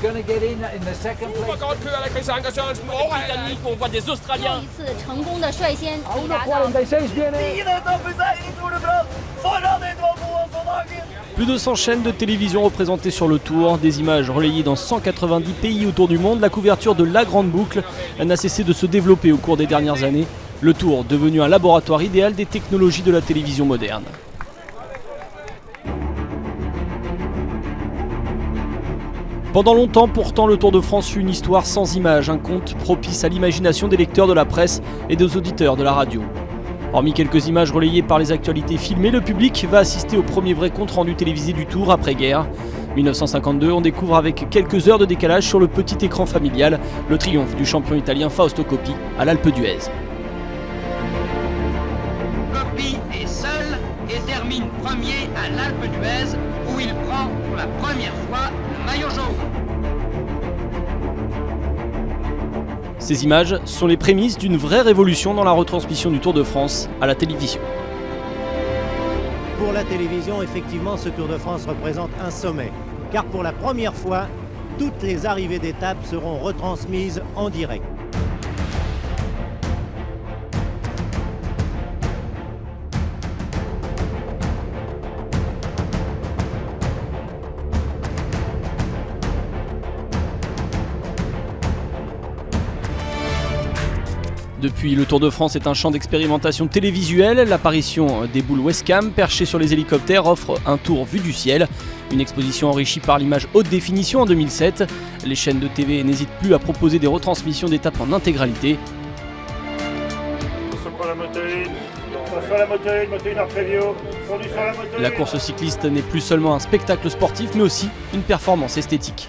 going to get in the second place. Britannique, on voit des Australiens. 一次成功的率先抵达到。 46 viene. Plus de 100 chaînes de télévision représentées sur le Tour, des images relayées dans 190 pays autour du monde. La couverture de la Grande Boucle n'a cessé de se développer au cours des dernières années. Le Tour devenu un laboratoire idéal des technologies de la télévision moderne. Pendant longtemps, pourtant, le Tour de France fut une histoire sans images, un conte propice à l'imagination des lecteurs de la presse et des auditeurs de la radio. Hormis quelques images relayées par les actualités filmées, le public va assister au premier vrai compte rendu télévisé du Tour après-guerre. 1952, on découvre avec quelques heures de décalage sur le petit écran familial le triomphe du champion italien Fausto Coppi à l'Alpe d'Huez. Coppi est seul et termine premier à l'Alpe d'Huez où il prend pour la première fois le maillot jaune. Ces images sont les prémices d'une vraie révolution dans la retransmission du Tour de France à la télévision. Pour la télévision, effectivement, ce Tour de France représente un sommet. Car pour la première fois, toutes les arrivées d'étapes seront retransmises en direct. Depuis, le Tour de France est un champ d'expérimentation télévisuelle. L'apparition des boules Westcam perchées sur les hélicoptères offre un tour vu du ciel. Une exposition enrichie par l'image haute définition en 2007. Les chaînes de TV n'hésitent plus à proposer des retransmissions d'étapes en intégralité. La course cycliste n'est plus seulement un spectacle sportif, mais aussi une performance esthétique.